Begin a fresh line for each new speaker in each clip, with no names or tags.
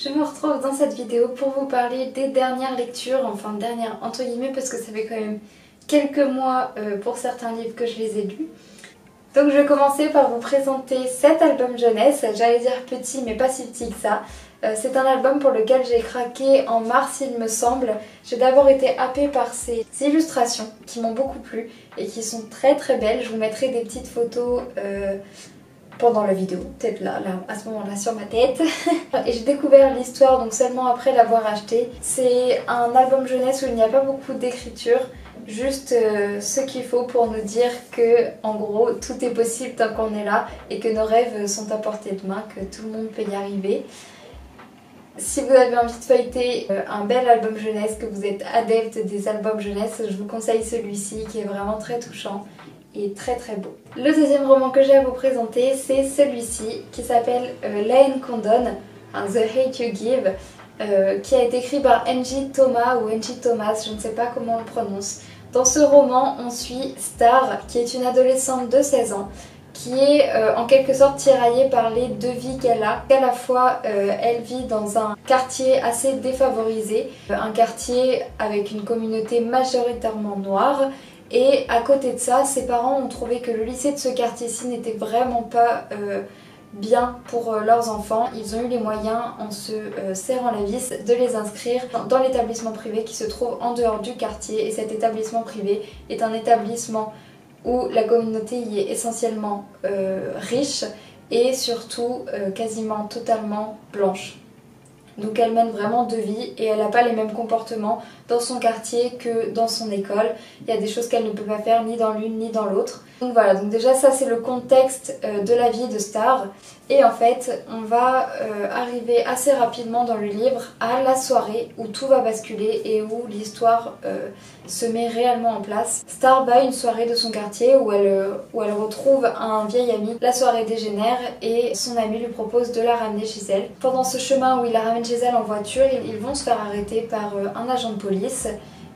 Je me retrouve dans cette vidéo pour vous parler des dernières lectures, enfin dernières entre guillemets parce que ça fait quand même quelques mois pour certains livres que je les ai lus. Donc je vais commencer par vous présenter cet album jeunesse, j'allais dire petit mais pas si petit que ça. C'est un album pour lequel j'ai craqué en mars il me semble. J'ai d'abord été happée par ces illustrations qui m'ont beaucoup plu et qui sont très très belles. Je vous mettrai des petites photos pendant la vidéo, peut-être là, à ce moment-là sur ma tête. Et j'ai découvert l'histoire donc seulement après l'avoir acheté. C'est un album jeunesse où il n'y a pas beaucoup d'écriture, juste ce qu'il faut pour nous dire que en gros tout est possible tant qu'on est là et que nos rêves sont à portée de main, que tout le monde peut y arriver. Si vous avez envie de feuilleter un bel album jeunesse, que vous êtes adepte des albums jeunesse, je vous conseille celui-ci qui est vraiment très touchant et très très beau. Le deuxième roman que j'ai à vous présenter, c'est celui-ci qui s'appelle La haine qu'on donne, The Hate You Give, qui a été écrit par Angie Thomas ou Angie Thomas, je ne sais pas comment on le prononce. Dans ce roman, on suit Star, qui est une adolescente de 16 ans, qui est en quelque sorte tiraillée par les deux vies qu'elle a. À la fois, elle vit dans un quartier assez défavorisé, un quartier avec une communauté majoritairement noire, et à côté de ça, ses parents ont trouvé que le lycée de ce quartier-ci n'était vraiment pas bien pour leurs enfants. Ils ont eu les moyens, en se serrant la vis, de les inscrire dans l'établissement privé qui se trouve en dehors du quartier. Et cet établissement privé est un établissement où la communauté y est essentiellement riche et surtout quasiment totalement blanche. Donc elle mène vraiment deux vies et elle n'a pas les mêmes comportements dans son quartier que dans son école. Il y a des choses qu'elle ne peut pas faire ni dans l'une ni dans l'autre. Donc voilà, donc déjà ça c'est le contexte de la vie de Star. Et en fait on va arriver assez rapidement dans le livre à la soirée où tout va basculer et où l'histoire se met réellement en place. Star va à une soirée de son quartier où elle retrouve un vieil ami. La soirée dégénère et son ami lui propose de la ramener chez elle. Pendant ce chemin où il la ramène chez elle en voiture, ils vont se faire arrêter par un agent de police.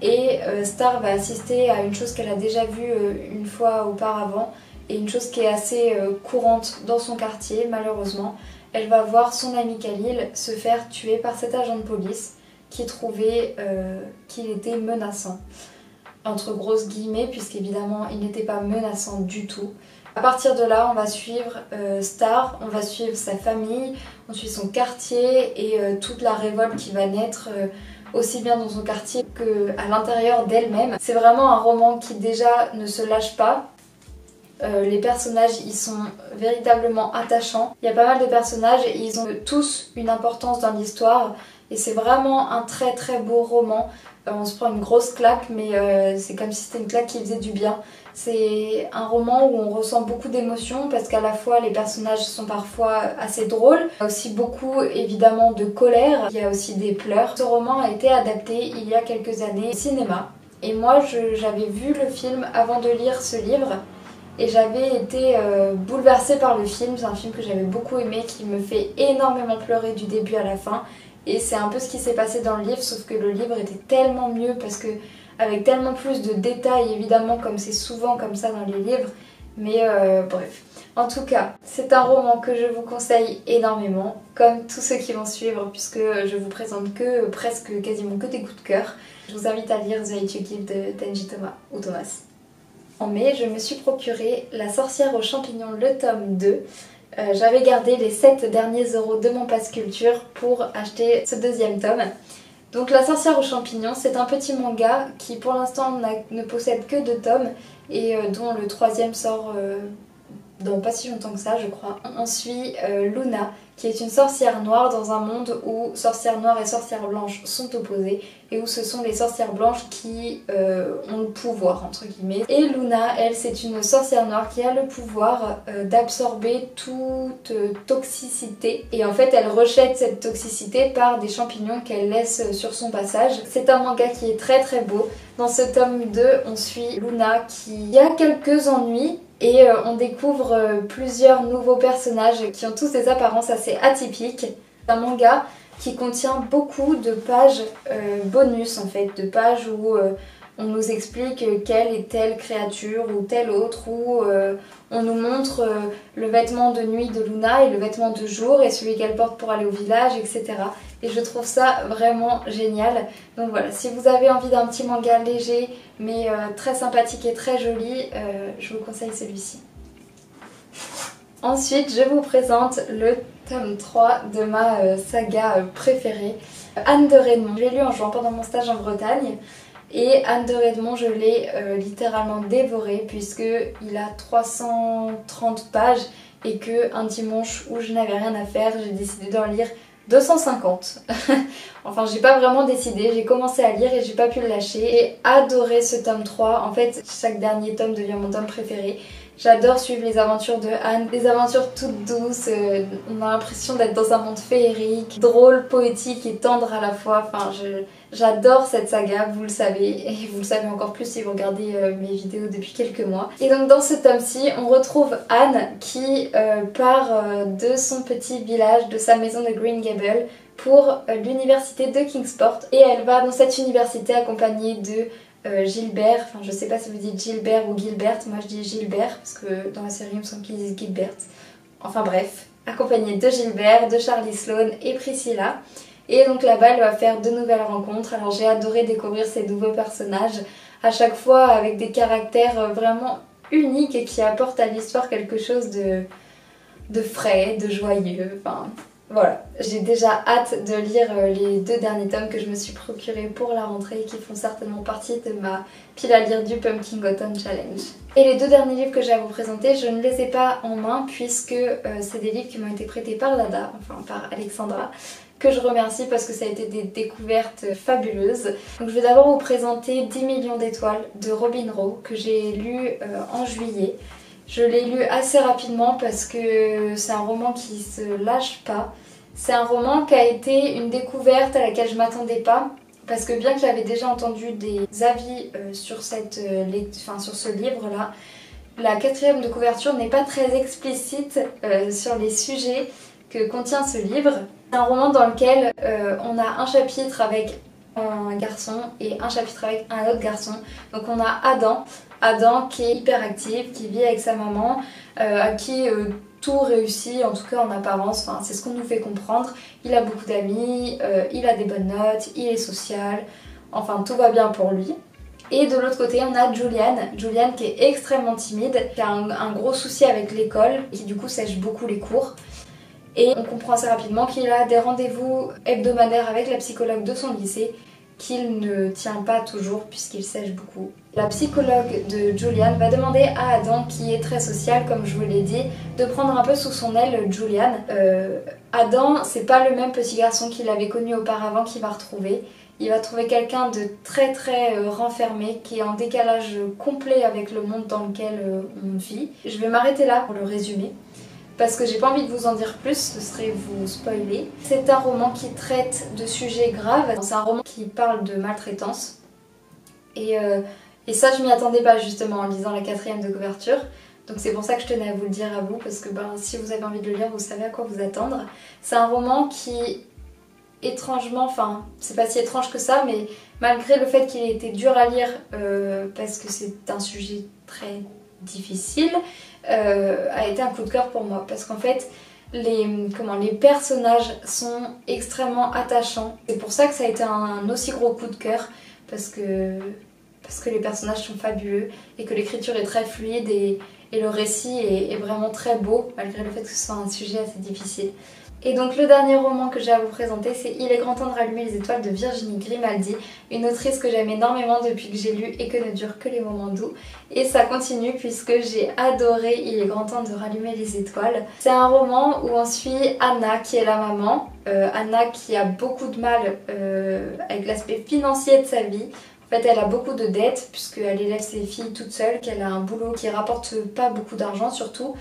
Et Star va assister à une chose qu'elle a déjà vue une fois auparavant et une chose qui est assez courante dans son quartier malheureusement. Elle va voir son ami Khalil se faire tuer par cet agent de police qui trouvait qu'il était menaçant. Entre grosses guillemets puisqu'évidemment il n'était pas menaçant du tout. À partir de là on va suivre Star, on va suivre sa famille, on suit son quartier et toute la révolte qui va naître aussi bien dans son quartier qu'à l'intérieur d'elle-même. C'est vraiment un roman qui déjà ne se lâche pas. Les personnages ils sont véritablement attachants. Il y a pas mal de personnages et ils ont tous une importance dans l'histoire et c'est vraiment un très très beau roman. On se prend une grosse claque mais c'est comme si c'était une claque qui faisait du bien. C'est un roman où on ressent beaucoup d'émotions parce qu'à la fois les personnages sont parfois assez drôles, il y a aussi beaucoup évidemment de colère, il y a aussi des pleurs. Ce roman a été adapté il y a quelques années au cinéma et moi j'avais vu le film avant de lire ce livre et j'avais été bouleversée par le film. C'est un film que j'avais beaucoup aimé qui me fait énormément pleurer du début à la fin et c'est un peu ce qui s'est passé dans le livre sauf que le livre était tellement mieux parce que avec tellement plus de détails évidemment comme c'est souvent comme ça dans les livres, mais bref. En tout cas, c'est un roman que je vous conseille énormément, comme tous ceux qui vont suivre puisque je vous présente que presque quasiment que des coups de cœur. Je vous invite à lire The Hate You Give de Angie Thomas ou Thomas. En mai, je me suis procuré La sorcière aux champignons, le tome 2. J'avais gardé les 7 derniers euros de mon pass culture pour acheter ce deuxième tome. Donc La sorcière aux champignons, c'est un petit manga qui pour l'instant ne possède que 2 tomes et dont le 3e sort dans pas si longtemps que ça je crois. On suit Luna qui est une sorcière noire dans un monde où sorcière noire et sorcière blanche sont opposées et où ce sont les sorcières blanches qui ont le pouvoir entre guillemets. Et Luna, elle, c'est une sorcière noire qui a le pouvoir d'absorber toute toxicité et en fait elle rejette cette toxicité par des champignons qu'elle laisse sur son passage. C'est un manga qui est très très beau. Dans ce tome 2, on suit Luna qui a quelques ennuis et on découvre plusieurs nouveaux personnages qui ont tous des apparences assez atypiques. C'est un manga qui contient beaucoup de pages bonus en fait, de pages où on nous explique quelle est telle créature ou telle autre, ou on nous montre le vêtement de nuit de Luna et le vêtement de jour et celui qu'elle porte pour aller au village, etc. Et je trouve ça vraiment génial. Donc voilà, si vous avez envie d'un petit manga léger mais très sympathique et très joli, je vous conseille celui-ci. Ensuite, je vous présente le tome 3 de ma saga préférée, Anne de Redmond. Je l'ai lu en juin pendant mon stage en Bretagne. Et Anne de Redmond, je l'ai littéralement dévoré puisqu'il a 330 pages et que un dimanche où je n'avais rien à faire, j'ai décidé d'en lire 250. Enfin, j'ai pas vraiment décidé, j'ai commencé à lire et j'ai pas pu le lâcher. J'ai adoré ce tome 3, en fait chaque dernier tome devient mon tome préféré. J'adore suivre les aventures de Anne, des aventures toutes douces, on a l'impression d'être dans un monde féerique, drôle, poétique et tendre à la fois. Enfin, j'adore cette saga, vous le savez, et vous le savez encore plus si vous regardez mes vidéos depuis quelques mois. Et donc dans ce tome-ci, on retrouve Anne qui part de son petit village, de sa maison de Green Gables, pour l'université de Kingsport. Et elle va dans cette université accompagnée de Gilbert, enfin je sais pas si vous dites Gilbert ou Gilbert, moi je dis Gilbert parce que dans la série il me semble qu'ils disent Gilbert. Enfin bref, accompagnée de Gilbert, de Charlie Sloane et Priscilla. Et donc là-bas elle va faire de nouvelles rencontres. Alors j'ai adoré découvrir ces nouveaux personnages, à chaque fois avec des caractères vraiment uniques et qui apportent à l'histoire quelque chose de frais, de joyeux, enfin... Voilà, j'ai déjà hâte de lire les 2 derniers tomes que je me suis procurés pour la rentrée et qui font certainement partie de ma pile à lire du Pumpkin Autumn Challenge. Et les 2 derniers livres que j'ai à vous présenter, je ne les ai pas en main puisque c'est des livres qui m'ont été prêtés par Dada, enfin par Alexandra, que je remercie parce que ça a été des découvertes fabuleuses. Donc je vais d'abord vous présenter 10 millions d'étoiles de Robin Rowe que j'ai lu en juillet. Je l'ai lu assez rapidement parce que c'est un roman qui se lâche pas. C'est un roman qui a été une découverte à laquelle je m'attendais pas. Parce que bien que j'avais déjà entendu des avis sur ce livre-là, la 4e de couverture n'est pas très explicite sur les sujets que contient ce livre. C'est un roman dans lequel on a un chapitre avec un garçon et un chapitre avec un autre garçon. Donc on a Adam qui est hyper actif, qui vit avec sa maman, à qui tout réussit, en tout cas en apparence, enfin, c'est ce qu'on nous fait comprendre. Il a beaucoup d'amis, il a des bonnes notes, il est social, enfin tout va bien pour lui. Et de l'autre côté on a Julian qui est extrêmement timide, qui a un gros souci avec l'école, qui du coup sèche beaucoup les cours. Et on comprend assez rapidement qu'il a des rendez-vous hebdomadaires avec la psychologue de son lycée qu'il ne tient pas toujours puisqu'il sèche beaucoup. La psychologue de Julian va demander à Adam, qui est très social comme je vous l'ai dit, de prendre un peu sous son aile Julian. Adam, c'est pas le même petit garçon qu'il avait connu auparavant qu'il va retrouver. Il va trouver quelqu'un de très renfermé, qui est en décalage complet avec le monde dans lequel on vit. Je vais m'arrêter là pour le résumer, parce que j'ai pas envie de vous en dire plus, ce serait vous spoiler. C'est un roman qui traite de sujets graves, c'est un roman qui parle de maltraitance. Et ça je m'y attendais pas justement en lisant la 4e de couverture. Donc c'est pour ça que je tenais à vous le dire à vous, parce que si vous avez envie de le lire, vous savez à quoi vous attendre. C'est un roman qui, étrangement, enfin c'est pas si étrange que ça, mais malgré le fait qu'il ait été dur à lire, parce que c'est un sujet très difficile, a été un coup de cœur pour moi, parce qu'en fait les personnages sont extrêmement attachants. C'est pour ça que ça a été un aussi gros coup de cœur, parce que les personnages sont fabuleux et que l'écriture est très fluide et le récit est vraiment très beau malgré le fait que ce soit un sujet assez difficile. Et donc le dernier roman que j'ai à vous présenter, c'est Il est grand temps de rallumer les étoiles de Virginie Grimaldi, une autrice que j'aime énormément depuis que j'ai lu Et que ne durent que les moments doux. Et ça continue puisque j'ai adoré Il est grand temps de rallumer les étoiles. C'est un roman où on suit Anna qui est la maman, Anna qui a beaucoup de mal avec l'aspect financier de sa vie. En fait, elle a beaucoup de dettes puisqu'elle élève ses filles toute seule, qu'elle a un boulot qui rapporte pas beaucoup d'argent surtout.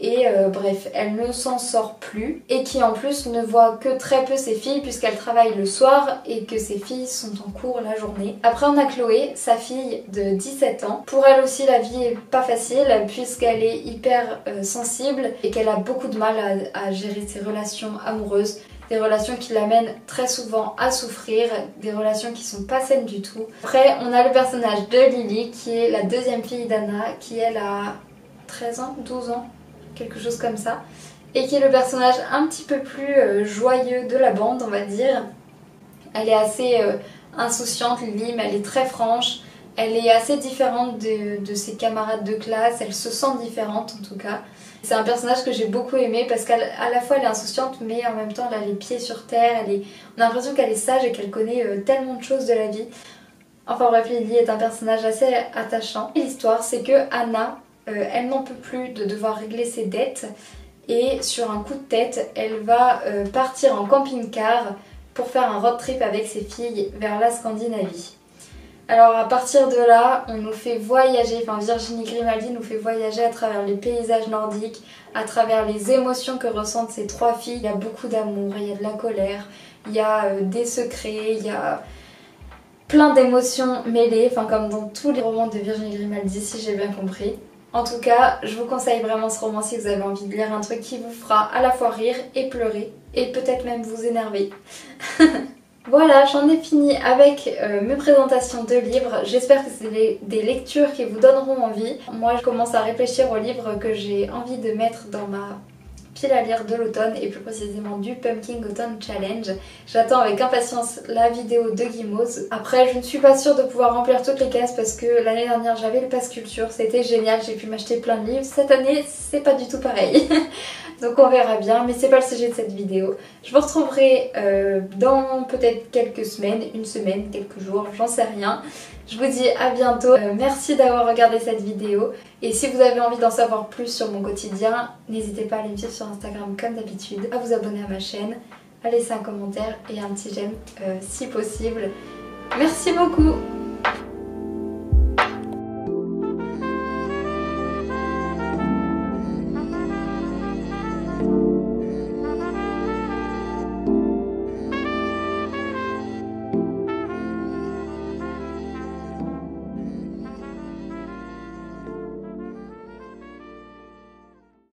Et bref, elle ne s'en sort plus et qui en plus ne voit que très peu ses filles puisqu'elle travaille le soir et que ses filles sont en cours la journée. Après on a Chloé, sa fille de 17 ans. Pour elle aussi la vie est pas facile puisqu'elle est hyper sensible et qu'elle a beaucoup de mal à gérer ses relations amoureuses. des relations qui l'amènent très souvent à souffrir, des relations qui sont pas saines du tout. Après on a le personnage de Lily qui est la deuxième fille d'Anna, qui elle a 13 ans, 12 ans, quelque chose comme ça, et qui est le personnage un petit peu plus joyeux de la bande, on va dire. Elle est assez insouciante Lily, mais elle est très franche. Elle est assez différente de ses camarades de classe, elle se sent différente en tout cas. C'est un personnage que j'ai beaucoup aimé parce qu'à la fois elle est insouciante mais en même temps elle a les pieds sur terre, on a l'impression qu'elle est sage et qu'elle connaît tellement de choses de la vie. Enfin bref, Lily est un personnage assez attachant. L'histoire c'est que Anna, elle n'en peut plus de devoir régler ses dettes et sur un coup de tête, elle va partir en camping-car pour faire un road trip avec ses filles vers la Scandinavie. Alors à partir de là, on nous fait voyager, enfin Virginie Grimaldi nous fait voyager à travers les paysages nordiques, à travers les émotions que ressentent ces trois filles. Il y a beaucoup d'amour, il y a de la colère, il y a des secrets, il y a plein d'émotions mêlées, enfin comme dans tous les romans de Virginie Grimaldi si j'ai bien compris. En tout cas, je vous conseille vraiment ce roman si vous avez envie de lire un truc qui vous fera à la fois rire et pleurer, et peut-être même vous énerver. Voilà, j'en ai fini avec mes présentations de livres. J'espère que c'est des lectures qui vous donneront envie. Moi, je commence à réfléchir aux livres que j'ai envie de mettre dans ma pile à lire de l'automne et plus précisément du Pumpkin Autumn Challenge. J'attends avec impatience la vidéo de Guimauve. Après, je ne suis pas sûre de pouvoir remplir toutes les cases parce que l'année dernière j'avais le pass culture, c'était génial, j'ai pu m'acheter plein de livres. Cette année, c'est pas du tout pareil. Donc on verra bien, mais c'est pas le sujet de cette vidéo. Je vous retrouverai dans peut-être quelques semaines, une semaine, quelques jours, j'en sais rien. Je vous dis à bientôt, merci d'avoir regardé cette vidéo et si vous avez envie d'en savoir plus sur mon quotidien, n'hésitez pas à aller me suivre sur Instagram comme d'habitude, à vous abonner à ma chaîne, à laisser un commentaire et un petit j'aime si possible. Merci beaucoup!